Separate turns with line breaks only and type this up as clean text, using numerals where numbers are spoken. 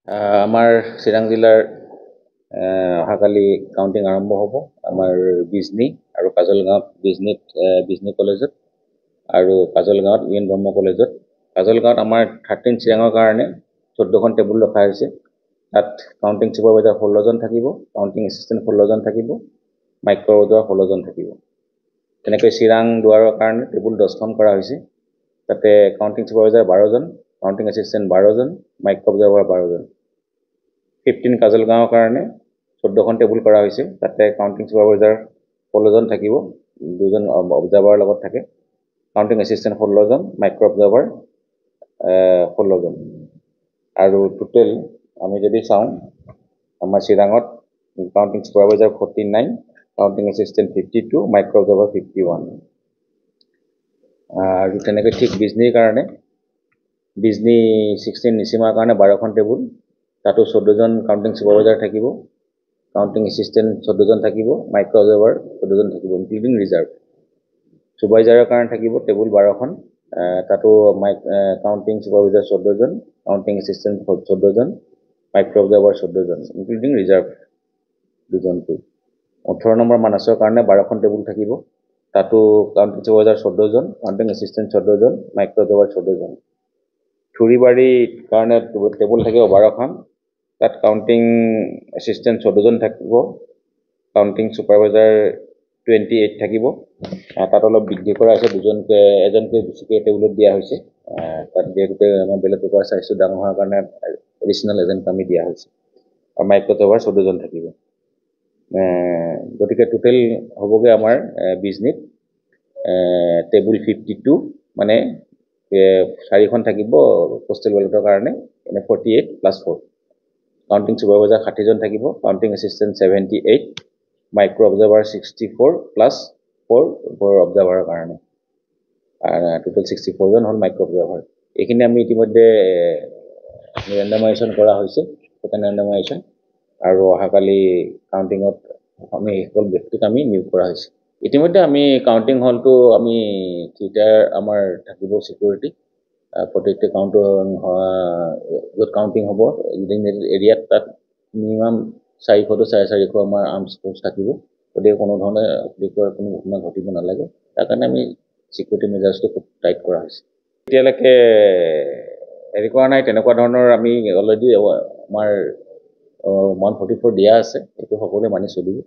আমাৰ চিৰাং জিলাৰ অহাকালি কাউণ্টিং আৰম্ভ হ'ব আমাৰ বিজনী আৰু কাজলগাঁৱত বিজনী কলেজত আৰু কাজলগাঁৱত ইউ এন ব্ৰহ্ম কলেজত। কাজলগাঁৱত আমাৰ 13 চিৰাঙৰ কাৰণে 14খন টেবুল ৰখা হৈছে। তাত কাউণ্টিং ছুপাৰভাইজাৰ 16জন থাকিব, কাউণ্টিং এছিষ্টেণ্ট 16জন থাকিব, মাইক্ৰ' অবজাৰ্ভাৰ 16জন থাকিব। তেনেকৈ চিৰাং দুৱাৰৰ কাৰণে টেবুল 10খন কৰা হৈছে। তাতে কাউণ্টিং ছুপাৰভাইজাৰ 12জন, কাউণ্টিং এছিষ্টেণ্ট 12জন, মাইক্ৰ' অবজাৰ্ভাৰ 12জন। 15 কাজলগাঁৱৰ কাৰণে 14খন টেবুল কৰা হৈছে। তাতে কাউণ্টিং ছুপাৰভাইজাৰ 16জন থাকিব, 2জন অবজাৰ্ভাৰৰ লগত থাকে, কাউণ্টিং এছিষ্টেণ্ট 16জন, মাইক্ৰ' অবজাৰ্ভাৰ 16জন। আৰু টোটেল আমি যদি চাওঁ আমাৰ চিৰাঙত counting supervisor 49, counting assistant 52, micro' observer 51। আৰু তেনেকৈ ঠিক বিজনীৰ কাৰণে বিজনী 16 নিচিমাৰ কাৰণে 12খন টেবুল, তাতো 14জন কাউণ্টিং ছুপাৰভাইজাৰ থাকিব, কাউণ্টিং এছিষ্টেণ্ট 14জন থাকিব, মাইক্ৰ' অবজাৰ্ভাৰ 14জন থাকিব, ইনক্লুডিং ৰিজাৰ্ভ। ছুপাৰভাইজাৰৰ কাৰণে থাকিব টেবুল 12খন, তাতো কাউণ্টিং ছুপাৰভাইজাৰ 14জন, কাউণ্টিং এছিষ্টেণ্ট 14জন, মাইক্ৰ' অবজাৰ্ভাৰ 14জন, ইনক্লুডিং ৰিজাৰ্ভ 2জনকৈ। 18 নম্বৰ মানাছৰ কাৰণে 12খন টেবুল থাকিব, তাতো কাউণ্টিং ছুপাৰভাইজাৰ 14জন, কাউণ্টিং এছিষ্টেণ্ট 14জন, মাইক্ৰ' অবজাৰ্ভাৰ 14জন। থুৰিবাৰীৰ কাৰণে টেবুল থাকিব 12খন, তাত কাউণ্টিং এছিষ্টেণ্ট 14জন থাকিব, কাউণ্টিং ছুপাৰভাইজাৰ 28 থাকিব। তাত অলপ বৃদ্ধি কৰা হৈছে, এজনকৈ বেছিকৈ টেবুলত দিয়া হৈছে। তাত যিহেতুকে আমাৰ বেলেগ পেপাৰ চাইজটো ডাঙৰ হোৱাৰ কাৰণে এডিশ্যনেল এজেণ্ট আমি দিয়া হৈছে। আৰু মাইক্ৰ' অবজাৰ্ভাৰ 14জন থাকিব। গতিকে টোটেল হ'বগৈ আমাৰ বিজনীত টেবুল 52, মানে 4খন থাকিব পোষ্টেল বেলটৰ কাৰণে, 48 + 4। কাউণ্টিং ছুপাৰভাইজাৰ 60জন থাকিব, কাউণ্টিং এছিষ্টেণ্ট 78, মাইক্ৰ' অবজাৰ্ভাৰ 64 + 4 অবজাৰ্ভাৰৰ কাৰণে, টোটেল 64জন হ'ল মাইক্ৰ' অবজাৰ্ভাৰ। এইখিনি আমি ইতিমধ্যে ৰেণ্ডামাইজেশ্যন কৰা হৈছে, টোকেন ৰেণ্ডামাইজেশ্যন, আৰু অহাকালি কাউণ্টিঙত আমি সেইসকল ব্যক্তিক আমি নিয়োগ কৰা হৈছে। ইতিমধ্যে আমি কাউণ্টিং হলটো আমি থিয়েটাৰ আমাৰ থাকিব ছিকিউৰিটি, প্ৰত্যেকটো য'ত কাউণ্টিং হ'ব এৰিয়াত, তাত মিনিমাম 400 to 450 আমাৰ আৰ্মছ ফ'ৰ্চ থাকিব। গতিকে কোনো ধৰণে কোনো ঘটনা ঘটিব নালাগে, তাৰ কাৰণে আমি ছিকিউৰিটি মেজাৰ্ছটো খুব টাইট কৰা হৈছে। এতিয়ালৈকে হেৰি কৰা নাই, তেনেকুৱা ধৰণৰ আমি অলৰেডি আমাৰ 144 দিয়া আছে, এইটো সকলোৱে মানি চলিব।